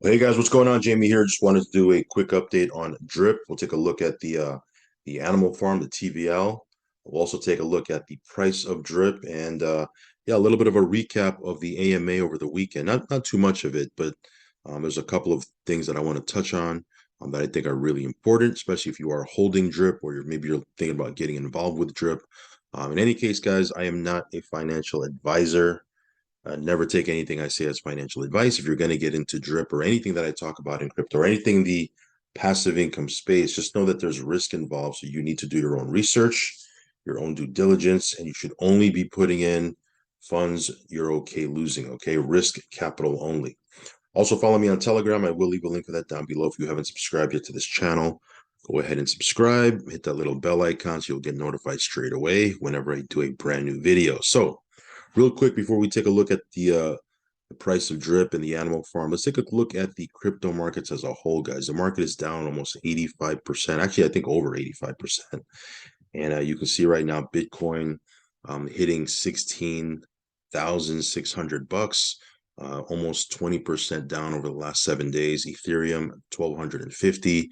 Hey guys, what's going on? Jamie here. Just wanted to do a quick update on drip. We'll take a look at the animal farm, the TVL. We'll also take a look at the price of drip and yeah, a little bit of a recap of the AMA over the weekend. Not too much of it, but there's a couple of things that I want to touch on that I think are really important, especially if you are holding drip or maybe you're thinking about getting involved with drip. In any case, guys, I am not a financial advisor. Never take anything I say as financial advice. If you're going to get into drip or anything that I talk about in crypto or anything in the passive income space, just know that there's risk involved. So you need to do your own research, your own due diligence, and you should only be putting in funds you're okay losing. Okay, risk capital only. Also, follow me on Telegram. I will leave a link for that down below if you haven't subscribed yet to this channel. Go ahead and subscribe, hit that little bell icon so you'll get notified straight away whenever I do a brand new video. So, real quick before we take a look at the price of drip and the animal farm, let's take a look at the crypto markets as a whole, guys. The market is down almost 85%. Actually, I think over 85%. And you can see right now Bitcoin hitting 16,600 bucks, almost 20% down over the last 7 days. Ethereum 1,250,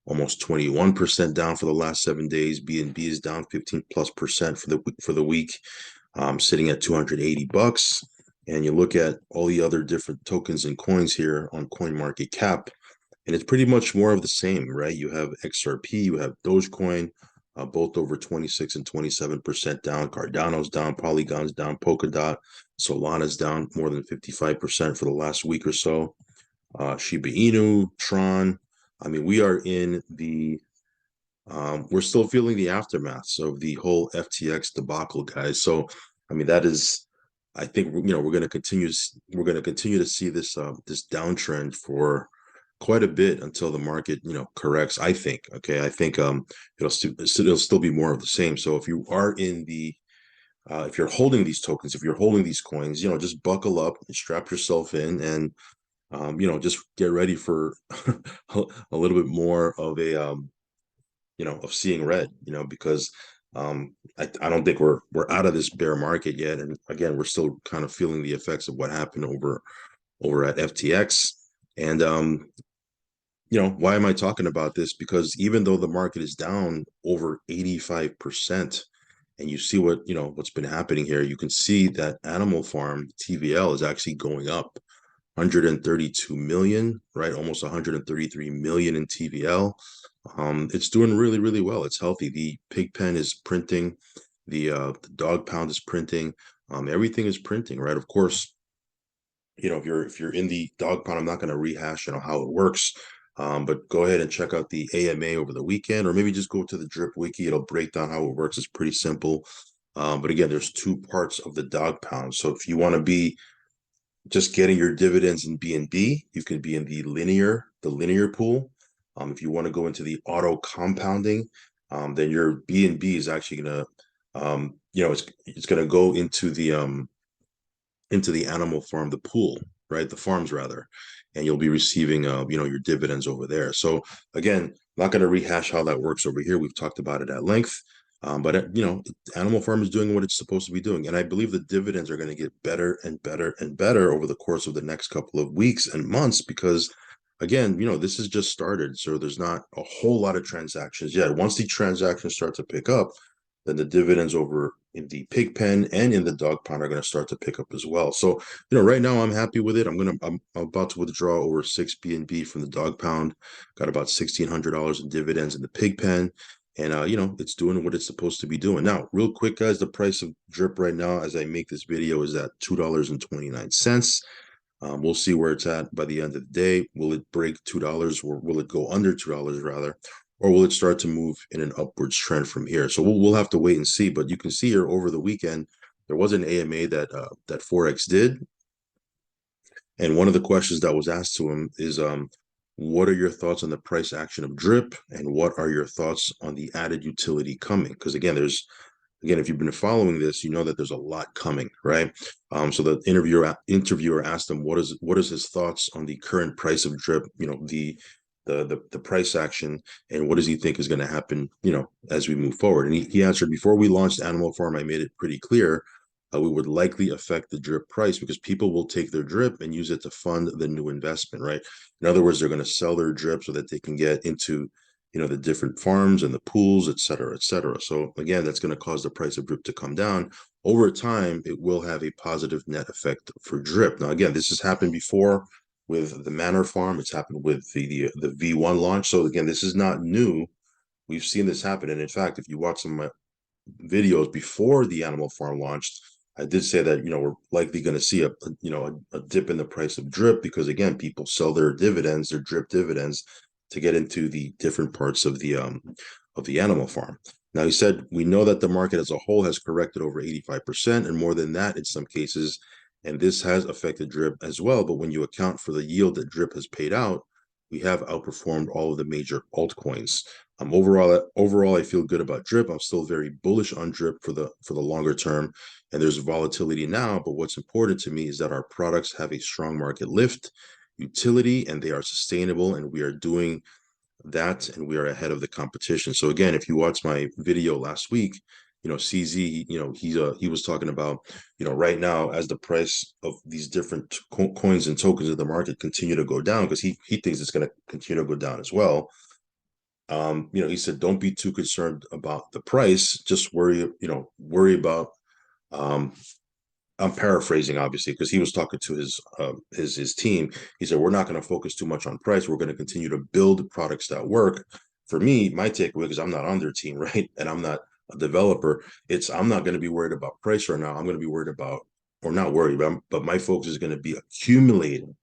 almost 21% down for the last 7 days. BNB is down 15 plus percent for the week, sitting at 280 bucks. And you look at all the other different tokens and coins here on CoinMarketCap, and it's pretty much more of the same, right? You have XRP, you have Dogecoin, both over 26 and 27% down. Cardano's down, Polygon's down, Polkadot, Solana's down more than 55% for the last week or so. Shiba Inu, Tron. I mean, we are in we're still feeling the aftermaths of the whole FTX debacle, guys. So, I mean, that is, I think, we're going to continue to see this downtrend for quite a bit until the market, corrects. I think, okay, I think it'll still be more of the same. So if you are in the if you're holding these tokens, if you're holding these coins, just buckle up and strap yourself in and just get ready for a little bit more of of seeing red, because I don't think we're out of this bear market yet. And again, we're still kind of feeling the effects of what happened over at FTX. And why am I talking about this? Because even though the market is down over 85%, and you see what's been happening here, you can see that Animal Farm TVL is actually going up 132 million, right? Almost 133 million in TVL. It's doing really, really well. It's healthy. The pig pen is printing, the dog pound is printing, everything is printing, right? Of course, if you're in the dog pound, I'm not going to rehash how it works. But go ahead and check out the AMA over the weekend, or maybe just go to the Drip Wiki. It'll break down how it works. It's pretty simple. But again, there's two parts of the dog pound. So if you want to be just getting your dividends in BNB, you can be in the linear pool. If you want to go into the auto compounding, then your BNB is actually gonna, it's gonna go into the animal farm, the pool, right? The farms rather, and you'll be receiving, your dividends over there. So again, not going to rehash how that works over here. We've talked about it at length. But Animal Farm is doing what it's supposed to be doing, and I believe the dividends are going to get better and better and better over the course of the next couple of weeks and months. Because, again, this has just started, so there's not a whole lot of transactions yet. Once the transactions start to pick up, then the dividends over in the pig pen and in the dog pound are going to start to pick up as well. So, right now I'm happy with it. I'm about to withdraw over 6 BNB from the dog pound. Got about $1,600 in dividends in the pig pen. And it's doing what it's supposed to be doing. Now, real quick, guys, the price of drip right now as I make this video is at $2.29. We'll see where it's at by the end of the day. Will it break $2, or will it go under $2 rather? Or will it start to move in an upwards trend from here? So we'll have to wait and see. But you can see here over the weekend, there was an AMA that Forex did. And one of the questions that was asked to him is, what are your thoughts on the price action of drip, and what are your thoughts on the added utility coming? Because again, if you've been following this, you know that there's a lot coming, right? So the interviewer asked him what is his thoughts on the current price of drip, the price action, and what does he think is going to happen, as we move forward. And he answered, before we launched Animal Farm, I made it pretty clear we would likely affect the drip price because people will take their drip and use it to fund the new investment, right? In other words, they're going to sell their drip so that they can get into, the different farms and the pools, et cetera, et cetera. So again, that's going to cause the price of drip to come down. Over time, it will have a positive net effect for drip. Now, again, this has happened before with the Manor Farm. It's happened with the V1 launch. So again, this is not new. We've seen this happen. And in fact, if you watch some of my videos before the Animal Farm launched, I did say that, we're likely going to see a dip in the price of drip because again, people sell their dividends, their drip dividends to get into the different parts of the animal farm. Now he said, we know that the market as a whole has corrected over 85% and more than that in some cases, and this has affected drip as well. But when you account for the yield that drip has paid out, we have outperformed all of the major altcoins. Overall, I feel good about drip. I'm still very bullish on drip for the longer term, and there's volatility now. But what's important to me is that our products have a strong market lift, utility, and they are sustainable. And we are doing that, and we are ahead of the competition. So again, if you watch my video last week, CZ, he was talking about, right now as the price of these different coins and tokens of the market continue to go down because he thinks it's going to continue to go down as well. He said, don't be too concerned about the price. Just worry about. I'm paraphrasing, obviously, because he was talking to his team. He said, we're not going to focus too much on price. We're going to continue to build products that work. For me, my takeaway, because I'm not on their team, right, and I'm not a developer, I'm not going to be worried about price right now. I'm going to be worried about, or not worried, but my focus is going to be accumulating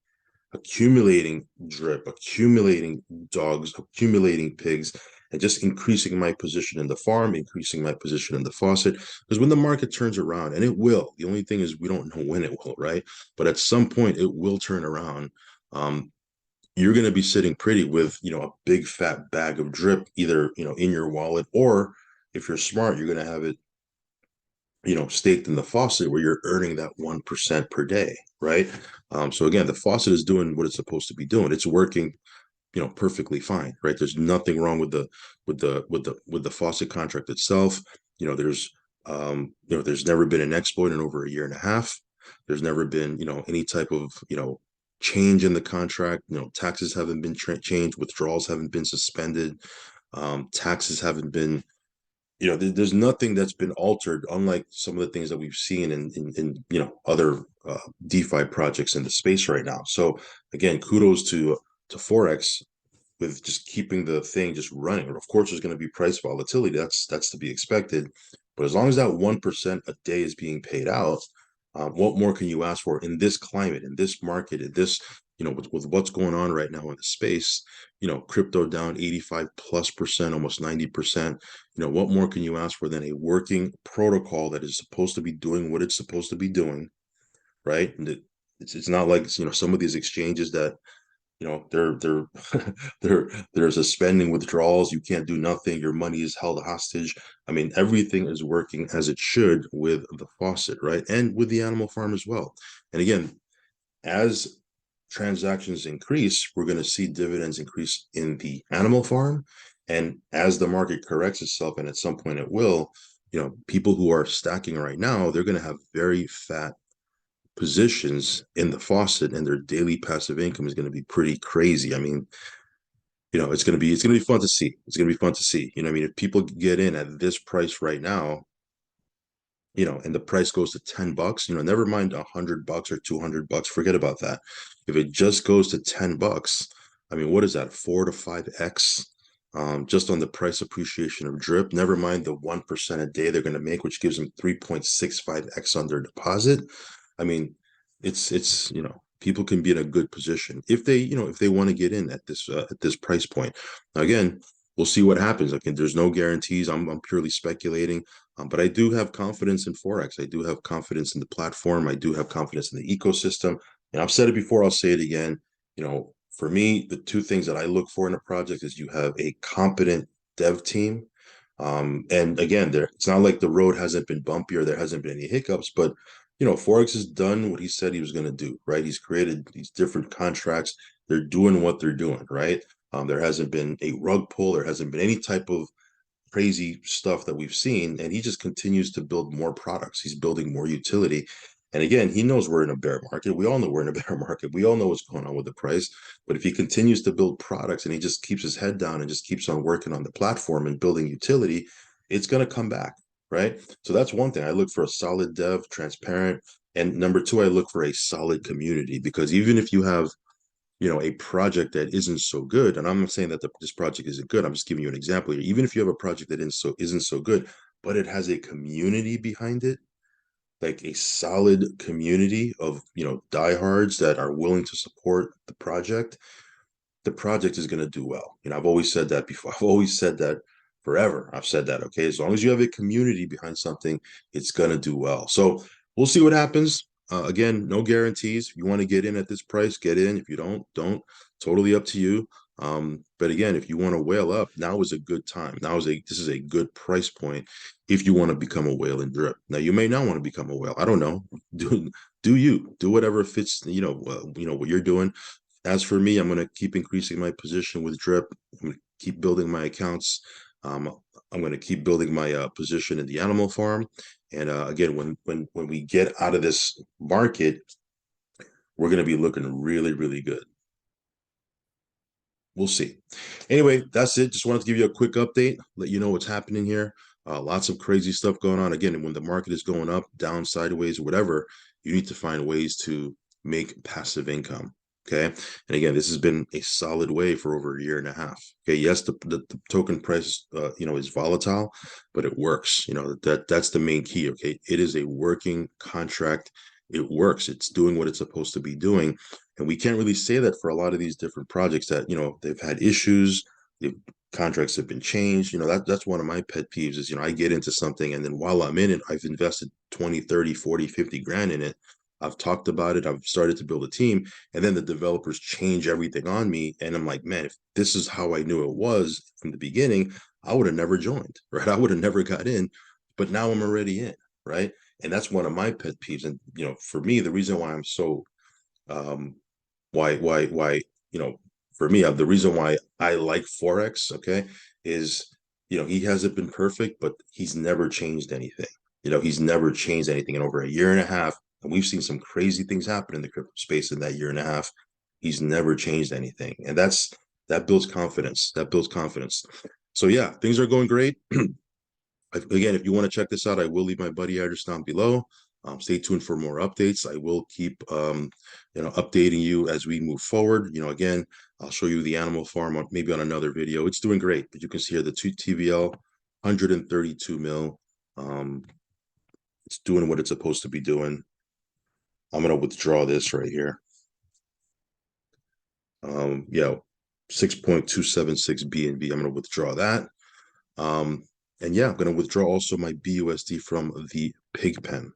drip, accumulating dogs, accumulating pigs, and just increasing my position in the farm, increasing my position in the faucet. Because when the market turns around, and it will, the only thing is we don't know when it will, right? But at some point it will turn around. You're going to be sitting pretty with, a big fat bag of drip, either, in your wallet, or if you're smart, you're going to have it staked in the faucet where you're earning that 1% per day, right? So again, the faucet is doing what it's supposed to be doing. It's working, perfectly fine, right? There's nothing wrong with the faucet contract itself. There's never been an exploit in over a year and a half. There's never been, any type of, change in the contract. Taxes haven't been changed, withdrawals haven't been suspended, taxes haven't been, there's nothing that's been altered, unlike some of the things that we've seen in other DeFi projects in the space right now. So again, kudos to Forex with just keeping the thing just running. Of course, there's going to be price volatility. That's to be expected. But as long as that 1% a day is being paid out, what more can you ask for in this climate, in this market, in this, with what's going on right now in the space, crypto down 85+%, almost 90%. What more can you ask for than a working protocol that is supposed to be doing what it's supposed to be doing, right? And it's not like, some of these exchanges that, they're they're suspending withdrawals. You can't do nothing. Your money is held hostage. I mean, everything is working as it should with the faucet, right? And with the animal farm as well. And again, as transactions increase, we're going to see dividends increase in the animal farm. And as the market corrects itself, and at some point it will, people who are stacking right now, they're going to have very fat positions in the faucet, and their daily passive income is going to be pretty crazy. I mean, it's going to be fun to see. It's going to be fun to see. I mean, if people get in at this price right now, and the price goes to $10, never mind $100 or $200, forget about that. If it just goes to $10, I mean, what is that? 4 to 5x, just on the price appreciation of drip. Never mind the 1% a day they're going to make, which gives them 3.65x on their deposit. I mean, it's people can be in a good position if they want to get in at this price point. Now, again, we'll see what happens. Again, there's no guarantees. I'm purely speculating, but I do have confidence in Forex. I do have confidence in the platform. I do have confidence in the ecosystem. And I've said it before. I'll say it again. For me, the two things that I look for in a project is you have a competent dev team. And again, it's not like the road hasn't been bumpy or there hasn't been any hiccups, but Forex has done what he said he was going to do, right? He's created these different contracts. They're doing what they're doing, right? There hasn't been a rug pull. There hasn't been any type of crazy stuff that we've seen, and he just continues to build more products. He's building more utility. And again, he knows we're in a bear market. We all know we're in a bear market. We all know what's going on with the price. But if he continues to build products and he just keeps his head down and just keeps on working on the platform and building utility, it's going to come back, right? So that's one thing. I look for a solid dev, transparent. And number two, I look for a solid community, because even if you have, a project that isn't so good, and I'm not saying that this project isn't good, I'm just giving you an example here. Even if you have a project that isn't so good, but it has a community behind it, like a solid community of, diehards that are willing to support the project is going to do well. I've always said that before. I've always said that forever. I've said that, okay? As long as you have a community behind something, it's going to do well. So we'll see what happens. Again, no guarantees. If you want to get in at this price, get in. If you don't. Totally up to you. But again, if you want to whale up, now is a good time. This is a good price point if you want to become a whale and drip. Now you may not want to become a whale. I don't know. Do whatever fits, what you're doing. As for me, I'm going to keep increasing my position with drip. I'm going to keep building my accounts. I'm going to keep building my position in the animal farm. And again, when we get out of this market, we're going to be looking really, really good. We'll see. Anyway, that's it. Just wanted to give you a quick update, let you know what's happening here. Lots of crazy stuff going on. Again, when the market is going up, down, sideways, whatever, you need to find ways to make passive income. Okay. And again, this has been a solid way for over a year and a half. Okay. Yes, the token price, is volatile, but it works. That's the main key. Okay. It is a working contract. It works. It's doing what it's supposed to be doing. And we can't really say that for a lot of these different projects that, they've had issues, the contracts have been changed. That's one of my pet peeves is, I get into something and then while I'm in it, I've invested 20, 30, 40, 50 grand in it. I've talked about it. I've started to build a team, and then the developers change everything on me. And I'm like, man, if this is how I knew it was from the beginning, I would have never joined, right? I would have never got in, but now I'm already in, right? And that's one of my pet peeves. And, for me, the reason why I'm so, um, why, for me, the reason why I like Forex, okay, is, he hasn't been perfect, but he's never changed anything. He's never changed anything in over a year and a half. And we've seen some crazy things happen in the crypto space in that year and a half. He's never changed anything. And that builds confidence. That builds confidence. So yeah, things are going great. Again, if you want to check this out, I will leave my buddy address down below. Stay tuned for more updates. I will keep, updating you as we move forward. Again, I'll show you the animal farm maybe on another video. It's doing great, but you can see here the 2 TVL, 132 mil. It's doing what it's supposed to be doing. I'm going to withdraw this right here. 6.276 BNB. I'm going to withdraw that. And yeah, I'm going to withdraw also my BUSD from the pig pen.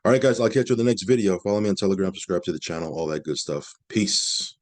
All right, guys, I'll catch you in the next video. Follow me on Telegram, subscribe to the channel, all that good stuff. Peace.